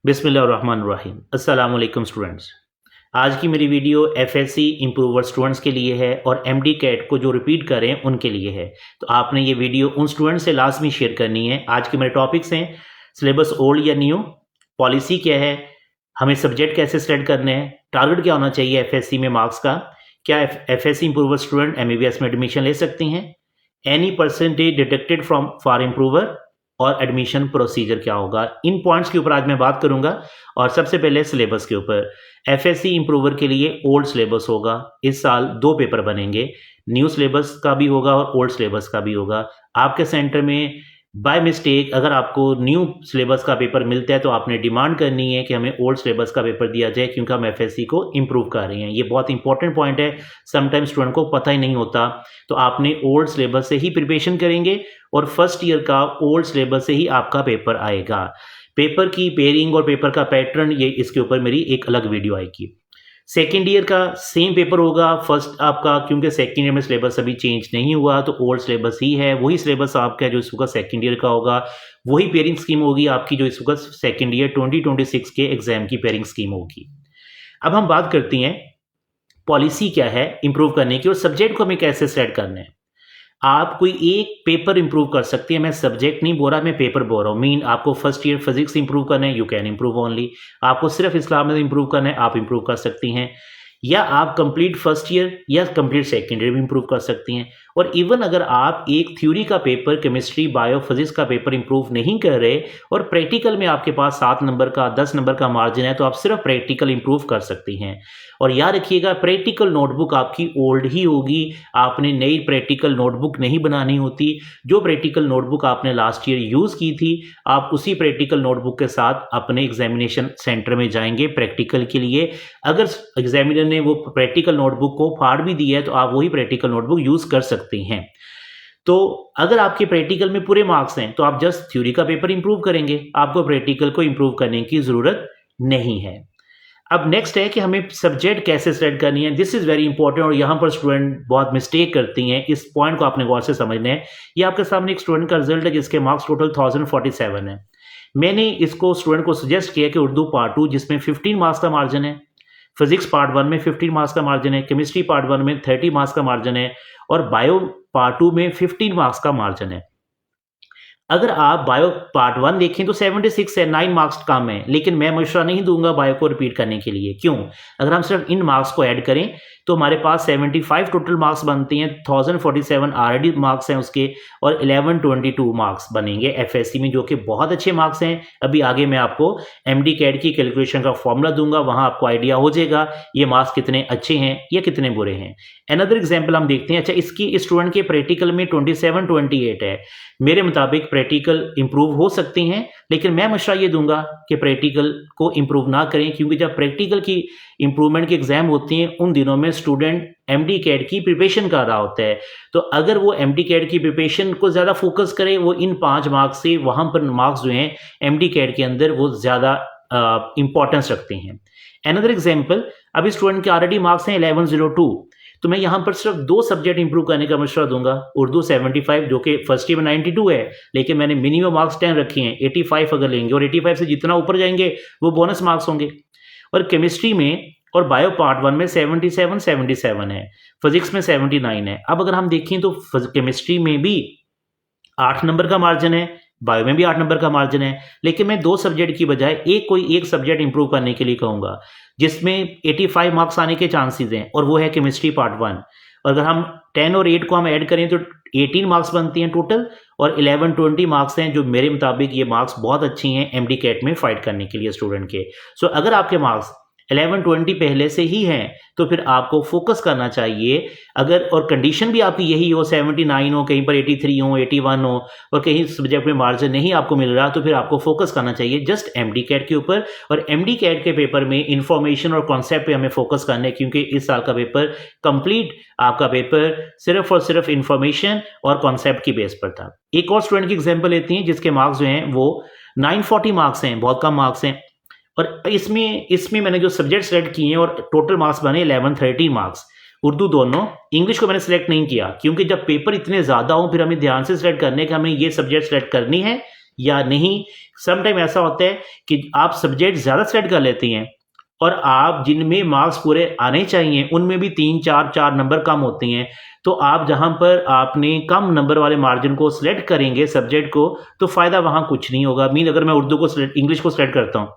बिस्मिल्लाहिर्रहमानिर्रहीम। अस्सलाम वालेकुम स्टूडेंट्स। आज की मेरी वीडियो एफएससी इम्प्रूवर स्टूडेंट्स के लिए है और एमडी कैट को जो रिपीट करें उनके लिए है। तो आपने ये वीडियो उन स्टूडेंट्स से लाजमी शेयर करनी है। आज के मेरे टॉपिक्स हैं सिलेबस ओल्ड या न्यू, पॉलिसी क्या है, हमें सब्जेक्ट कैसे सेलेक्ट करने हैं, टारगेट क्या होना चाहिए एफएससी में मार्क्स का, क्या एफएससी इम्प्रूवर स्टूडेंट एमबीबीएस में एडमिशन ले सकती हैं, any percentage deducted from for improver और एडमिशन प्रोसीजर क्या होगा। इन पॉइंट्स के ऊपर आज मैं बात करूंगा। और सबसे पहले सिलेबस के ऊपर, एफएससी इम्प्रूवर के लिए ओल्ड सिलेबस होगा। इस साल 2 पेपर बनेंगे, न्यू सिलेबस का भी होगा और ओल्ड सिलेबस का भी होगा। आपके सेंटर में बाय मिस्टेक अगर आपको न्यू सिलेबस का पेपर मिलता है तो आपने डिमांड करनी है कि हमें ओल्ड सिलेबस का पेपर दिया जाए, क्योंकि हम एफएससी को इम्प्रूव कर रहे हैं। ये बहुत इंपॉर्टेंट पॉइंट है, समटाइम्स स्टूडेंट को पता ही नहीं होता। तो आपने ओल्ड सिलेबस से ही प्रिपरेशन करेंगे और फर्स्ट ईयर का ओल्ड सिलेबस से ही आपका पेपर आएगा। पेपर की पेयरिंग और पेपर का पैटर्न, ये इसके ऊपर मेरी एक अलग वीडियो आएगी। सेकेंड ईयर का सेम पेपर होगा फर्स्ट आपका, क्योंकि सेकेंड ईयर में सिलेबस अभी चेंज नहीं हुआ, तो ओल्ड सिलेबस ही है। वही सिलेबस आपका जो इस वक्त सेकेंड ईयर का होगा, वही पेयरिंग स्कीम होगी आपकी जो इस वक्त सेकेंड ईयर 2026 के एग्जाम की पेयरिंग स्कीम होगी। अब हम बात करते हैं पॉलिसी क्या है इंप्रूव करने की और सब्जेक्ट को हमें कैसे सेलेक्ट करना है। आप कोई एक पेपर इंप्रूव कर सकते हैं, मैं सब्जेक्ट नहीं बोल रहा, मैं पेपर बोल रहा हूँ। मीन आपको फर्स्ट ईयर फिजिक्स इंप्रूव करना है, यू कैन इंप्रूव ओनली। आपको सिर्फ इस्लाम में इंप्रूव करना है, आप इंप्रूव कर सकती हैं। या आप कंप्लीट फर्स्ट ईयर या कंप्लीट सेकेंड ईयर भी इंप्रूव कर सकती हैं। और इवन अगर आप एक थ्योरी का पेपर, केमिस्ट्री, बायो, फिजिक्स का पेपर इंप्रूव नहीं कर रहे और प्रैक्टिकल में आपके पास 7 नंबर का 10 नंबर का मार्जिन है, तो आप सिर्फ प्रैक्टिकल इंप्रूव कर सकती हैं। और याद रखिएगा, प्रैक्टिकल नोटबुक आपकी ओल्ड ही होगी, आपने नई प्रैक्टिकल नोटबुक नहीं बनानी होती। जो प्रैक्टिकल नोटबुक आपने लास्ट ईयर यूज़ की थी, आप उसी प्रैक्टिकल नोटबुक के साथ अपने एग्जामिनेशन सेंटर में जाएंगे प्रैक्टिकल के लिए। अगर एग्जामिनर ने वो प्रैक्टिकल नोटबुक को फाड़ भी दिया है तो आप वही प्रैक्टिकल नोटबुक यूज़ कर सकते हैं। तो अगर आपके प्रैक्टिकल में पूरे मार्क्स हैं तो आप जस्ट थ्योरी का पेपर इंप्रूव करेंगे, आपको प्रैक्टिकल को इंप्रूव करने की ज़रूरत नहीं है। अब नेक्स्ट है कि हमें सब्जेक्ट कैसे सेलेक्ट करनी है। दिस इज़ वेरी इंपॉर्टेंट और यहाँ पर स्टूडेंट बहुत मिस्टेक करती हैं। इस पॉइंट को आपने गौर से समझना है। ये आपके सामने एक स्टूडेंट का रिजल्ट है जिसके मार्क्स टोटल 1047 है। मैंने इसको स्टूडेंट को सजेस्ट किया कि उर्दू पार्ट 2 जिसमें 15 मार्क्स का मार्जिन है, फिजिक्स पार्ट 1 में 15 मार्क्स का मार्जिन है, केमिस्ट्री पार्ट 1 में 30 मार्क्स का मार्जिन है और बायो पार्ट 2 में 15 मार्क्स का मार्जिन है। अगर आप बायो पार्ट 1 देखें तो 76 है, 9 मार्क्स कम है, लेकिन मैं मशवरा नहीं दूंगा बायो को रिपीट करने के लिए। क्यों? अगर हम सिर्फ इन मार्क्स को ऐड करें तो हमारे पास 75 टोटल मार्क्स बनते हैं, 1047 ऑलरेडी मार्क्स हैं उसके, और 1122 मार्क्स बनेंगे एफएससी में, जो कि बहुत अच्छे मार्क्स हैं। अभी आगे मैं आपको एमडी कैट की कैलकुलेशन का फॉर्मूला दूंगा, वहां आपको आइडिया हो जाएगा ये मार्क्स कितने अच्छे हैं या कितने बुरे हैं। अनदर एग्जाम्पल हम देखते हैं। अच्छा, इसकी स्टूडेंट के प्रैक्टिकल में 27-28 है। मेरे मुताबिक प्रैक्टिकल इंप्रूव हो सकती हैं, लेकिन मैं मशवरा ये दूंगा कि प्रैक्टिकल को इंप्रूव ना करें, क्योंकि जब प्रैक्टिकल की इंप्रूवमेंट के एग्जाम होती हैं उन दिनों में स्टूडेंट एमडी कैट की प्रिपरेशन कर रहा होता है। तो अगर वो एमडी कैट की प्रिपरेशन को ज़्यादा फोकस करे, वो इन 5 मार्क्स से वहाँ पर मार्क्स जो हैं एमडी कैट के अंदर वो ज़्यादा इंपॉर्टेंस रखते हैं। अनदर एग्जाम्पल, अभी स्टूडेंट के ऑलरेडी मार्क्स हैं 1102, तो मैं यहाँ पर सिर्फ 2 सब्जेक्ट इंप्रूव करने का मशवरा दूंगा। उर्दू 75 जो कि फर्स्ट ईयर में 92 है, लेकिन मैंने मिनिमम मार्क्स 10 रखे हैं, 85 अगर लेंगे और 85 से जितना ऊपर जाएंगे वो बोनस मार्क्स होंगे। और केमिस्ट्री में और बायो पार्ट 1 में 77 है, फिजिक्स में 79 है। अब अगर हम देखें तो केमिस्ट्री में भी 8 नंबर का मार्जिन है, बायो में भी 8 नंबर का मार्जिन है, लेकिन मैं 2 सब्जेक्ट की बजाय कोई एक सब्जेक्ट इंप्रूव करने के लिए कहूँगा जिसमें 85 मार्क्स आने के चांसेस हैं, और वो है केमिस्ट्री पार्ट 1। और अगर हम 10 और 8 को हम ऐड करें तो 18 मार्क्स बनती हैं टोटल, और 1120 मार्क्स हैं, जो मेरे मुताबिक ये मार्क्स बहुत अच्छी हैं एमडी कैट में फाइट करने के लिए स्टूडेंट के। सो अगर आपके मार्क्स 1120 पहले से ही हैं तो फिर आपको फोकस करना चाहिए। अगर और कंडीशन भी आपकी यही हो, 79 हो, कहीं पर 83 हो, 81 हो, और कहीं सब्जेक्ट में मार्जिन नहीं आपको मिल रहा, तो फिर आपको फोकस करना चाहिए जस्ट एमडी कैट के ऊपर। और एमडी कैट के पेपर में इंफॉर्मेशन और कॉन्सेप्ट पे हमें फोकस करना है, क्योंकि इस साल का पेपर कंप्लीट आपका पेपर सिर्फ और सिर्फ इंफॉर्मेशन और कॉन्सेप्ट की बेस पर था। एक और स्टूडेंट की एग्जाम्पल लेती हैं जिसके मार्क्स जो हैं वो 940 मार्क्स हैं, बहुत कम मार्क्स हैं। और इसमें मैंने जो सब्जेक्ट सेलेक्ट किए हैं और टोटल मार्क्स बने 1113 मार्क्स, उर्दू दोनों। इंग्लिश को मैंने सेलेक्ट नहीं किया, क्योंकि जब पेपर इतने ज़्यादा हो फिर हमें ध्यान से सेलेक्ट करने कि हमें ये सब्जेक्ट सेलेक्ट करनी है या नहीं। सम टाइम ऐसा होता है कि आप सब्जेक्ट ज़्यादा सेलेक्ट कर लेते हैं और आप जिनमें मार्क्स पूरे आने चाहिए उनमें भी 3-4 नंबर कम होते हैं। तो आप जहाँ पर आपने कम नंबर वाले मार्जिन को सिलेक्ट करेंगे सब्जेक्ट को, तो फ़ायदा वहाँ कुछ नहीं होगा। मीन अगर मैं उर्दू को इंग्लिश को सिलेक्ट करता हूँ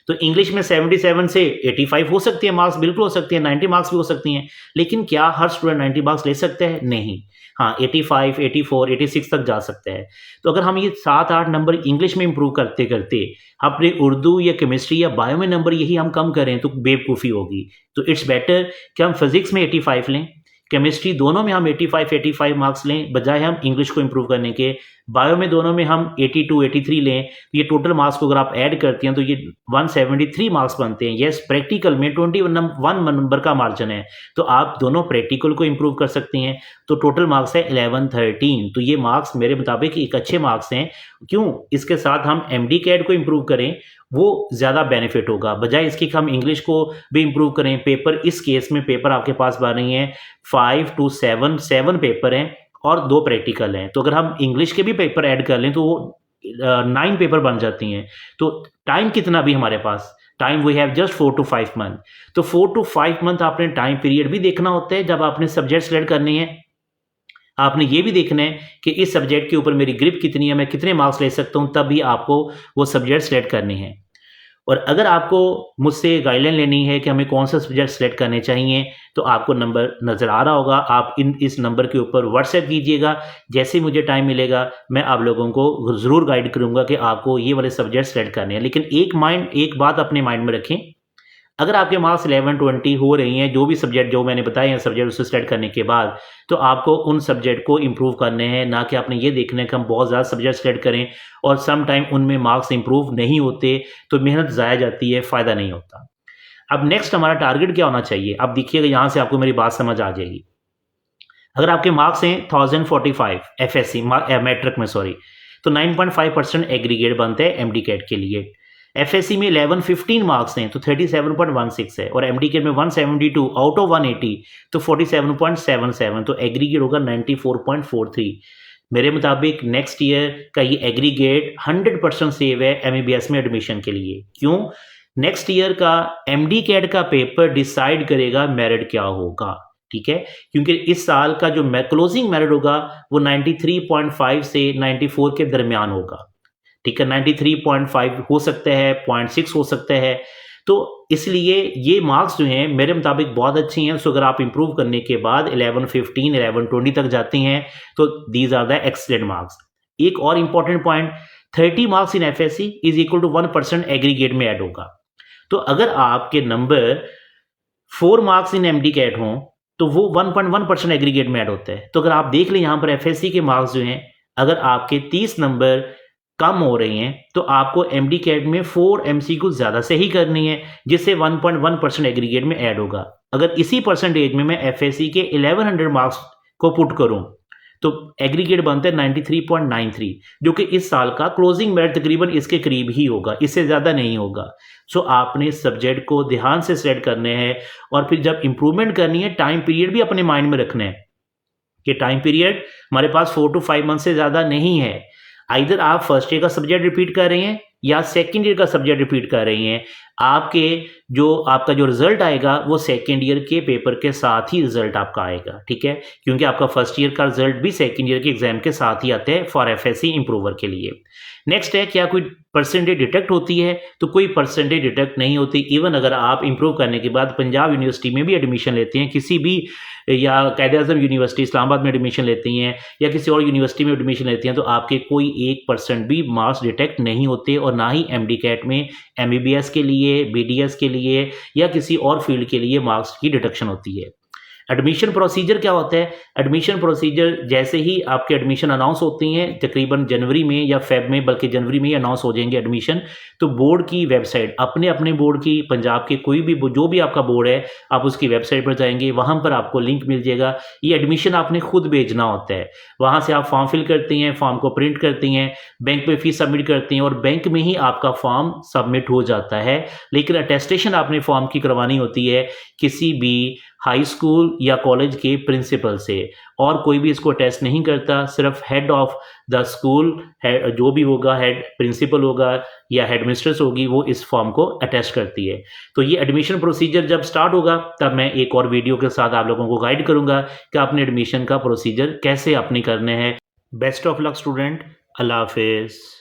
तो इंग्लिश में 77 से 85 हो सकती है मार्क्स, बिल्कुल हो सकती है, 90 मार्क्स भी हो सकती हैं। लेकिन क्या हर स्टूडेंट 90 मार्क्स ले सकता है? नहीं। हाँ, 85, 84, 86 तक जा सकता है। तो अगर हम ये 7-8 नंबर इंग्लिश में इंप्रूव करते करते अपने उर्दू या केमिस्ट्री या बायो में नंबर यही हम कम करें तो बेवकूफ़ी होगी। तो इट्स बेटर कि हम फिजिक्स में 85 लें, केमिस्ट्री दोनों में हम 85 मार्क्स लें बजाय हम इंग्लिश को इंप्रूव करने के। बायो में दोनों में हम 82, 83 लें। तो ये टोटल मार्क्स को अगर आप ऐड करते हैं तो ये 173 मार्क्स बनते हैं। यस, प्रैक्टिकल में 21 नंबर का मार्जिन है, तो आप दोनों प्रैक्टिकल को इंप्रूव कर सकते हैं। तो टोटल मार्क्स है 11-13। तो ये मार्क्स मेरे मुताबिक एक अच्छे मार्क्स हैं। क्यों? इसके साथ हम MD कैट को इंप्रूव करें, वो ज़्यादा बेनिफिट होगा बजाय इसके कि हम इंग्लिश को भी इंप्रूव करें। पेपर इस केस में पेपर आपके पास बन रही हैं 5 to 7 पेपर हैं और 2 प्रैक्टिकल हैं। तो अगर हम इंग्लिश के भी पेपर ऐड कर लें तो वो 9 पेपर बन जाती हैं। तो टाइम कितना भी हमारे पास, time we have just 4 to 5 month. तो 4 to 5 मंथ आपने टाइम पीरियड भी देखना होता है जब आपने सब्जेक्ट सेलेक्ट करने हैं। आपने ये भी देखना है कि इस सब्जेक्ट के ऊपर मेरी ग्रिप कितनी है, मैं कितने मार्क्स ले सकता हूँ, तब भी आपको वो सब्जेक्ट सेलेक्ट करने हैं। और अगर आपको मुझसे गाइडलाइन लेनी है कि हमें कौन सा सब्जेक्ट सेलेक्ट करने चाहिए तो आपको नंबर नज़र आ रहा होगा, आप इस नंबर के ऊपर व्हाट्सएप कीजिएगा। जैसे ही मुझे टाइम मिलेगा मैं आप लोगों को ज़रूर गाइड करूँगा कि आपको ये वाले सब्जेक्ट सेलेक्ट करने हैं। लेकिन एक बात अपने माइंड में रखें, अगर आपके मार्क्स 11-20 हो रही हैं, जो भी सब्जेक्ट जो मैंने बताए हैं सब्जेक्ट उसे सेलेक्ट करने के बाद, तो आपको उन सब्जेक्ट को इंप्रूव करने हैं, ना कि आपने ये देखना है कि हम बहुत ज़्यादा सब्जेक्ट सेलेक्ट करें और सम टाइम उनमें मार्क्स इंप्रूव नहीं होते, तो मेहनत ज़ाया जाती है, फ़ायदा नहीं होता। अब नेक्स्ट हमारा टारगेट क्या होना चाहिए? अब देखिएगा, यहाँ से आपको मेरी बात समझ आ जाएगी। अगर आपके मार्क्स हैं 1045 FSC मैट्रिक में, सॉरी, तो 9.5% एग्रीगेट बनते हैं MD कैट के लिए। FSC में 11-15 मार्क्स हैं तो 37.16 है और MD कैट में 172 आउट ऑफ 180 तो 47.77, तो एग्रीगेट होगा 94.43। मेरे मुताबिक नेक्स्ट ईयर का ये एग्रीगेट 100% सेव है MBBS में एडमिशन के लिए। क्यों? नेक्स्ट ईयर का MD कैट का पेपर डिसाइड करेगा मेरिट क्या होगा, ठीक है? क्योंकि इस साल का जो क्लोजिंग मेरिट होगा वो 93.5 से 94 के दरमियान होगा, ठीक है? 93.5 हो सकता है, 0.6 हो सकता है। तो इसलिए ये मार्क्स जो हैं मेरे मुताबिक बहुत अच्छी हैं। सो अगर आप इंप्रूव करने के बाद 11-15, 11-20 तक जाते हैं तो these are the excellent marks. एक और important point, 30 marks in FSC is equal to 1% aggregate में ऐड होगा। तो अगर आपके number 4 marks in MD CAT हों तो वो 1.1% एग्रीगेट में ऐड होता है। तो अगर आप देख लें यहाँ पर FSC के मार्क्स जो हैं, अगर आपके 30 नंबर कम हो रही हैं तो आपको MD कैट में 4 MCQ ज़्यादा से ही करनी है, जिससे 1.1% एग्रीगेट में ऐड होगा। अगर इसी परसेंटेज में मैं FSC के 1100 मार्क्स को पुट करूं तो एग्रीगेट बनता है 93.93, जो कि इस साल का क्लोजिंग मेरिट तकरीबन इसके करीब ही होगा, इससे ज़्यादा नहीं होगा। सो आपने सब्जेक्ट को ध्यान से सेलेक्ट करने हैं और फिर जब इंप्रूवमेंट करनी है टाइम पीरियड भी अपने माइंड में रखना है कि टाइम पीरियड हमारे पास 4 to 5 मंथ से ज़्यादा नहीं है। आइदर आप फर्स्ट ईयर का सब्जेक्ट रिपीट कर रहे हैं या सेकेंड ईयर का सब्जेक्ट रिपीट कर रही हैं। आपका जो रिजल्ट आएगा वो सेकेंड ईयर के पेपर के साथ ही रिजल्ट आपका आएगा, ठीक है? क्योंकि आपका फर्स्ट ईयर का रिजल्ट भी सेकेंड ईयर के एग्जाम के साथ ही आता है फॉर FSC इंप्रूवर के लिए। नेक्स्ट है, क्या कोई परसेंटेज डिटेक्ट होती है? तो कोई परसेंटेज डिटेक्ट नहीं होती। इवन अगर आप इंप्रूव करने के बाद पंजाब यूनिवर्सिटी में भी एडमिशन लेते हैं, किसी भी, या कायद-ए-आज़म यूनिवर्सिटी इस्लामाबाद में एडमिशन लेती हैं या किसी और यूनिवर्सिटी में एडमिशन लेती हैं, तो आपके कोई 1% भी मार्क्स डिटेक्ट नहीं होते और ना ही MD कैट में MBBS के लिए, BDS के लिए या किसी और फील्ड के लिए मार्क्स की डिडक्शन होती है। एडमिशन प्रोसीजर क्या होता है? एडमिशन प्रोसीजर जैसे ही आपके एडमिशन अनाउंस होती हैं तकरीबन जनवरी में या फेब में, बल्कि जनवरी में ही अनाउंस हो जाएंगे एडमिशन, तो बोर्ड की वेबसाइट, अपने बोर्ड की, पंजाब के कोई भी जो भी आपका बोर्ड है, आप उसकी वेबसाइट पर जाएंगे, वहाँ पर आपको लिंक मिल जाएगा। ये एडमिशन आपने खुद भेजना होता है, वहाँ से आप फॉर्म फिल करती हैं, फॉर्म को प्रिंट करती हैं, बैंक में फीस सबमिट करती हैं और बैंक में ही आपका फॉर्म सबमिट हो जाता है। लेकिन अटेस्टेशन आपने फॉर्म की करवानी होती है किसी भी हाई स्कूल या कॉलेज के प्रिंसिपल से, और कोई भी इसको अटेस्ट नहीं करता। सिर्फ हेड ऑफ द स्कूल जो भी होगा, हेड प्रिंसिपल होगा या हेड मिस्ट्रेस होगी, वो इस फॉर्म को अटेस्ट करती है। तो ये एडमिशन प्रोसीजर जब स्टार्ट होगा तब मैं एक और वीडियो के साथ आप लोगों को गाइड करूंगा कि आपने एडमिशन का प्रोसीजर कैसे अपनी करने हैं। Best of luck student. अल्लाह हाफिज़।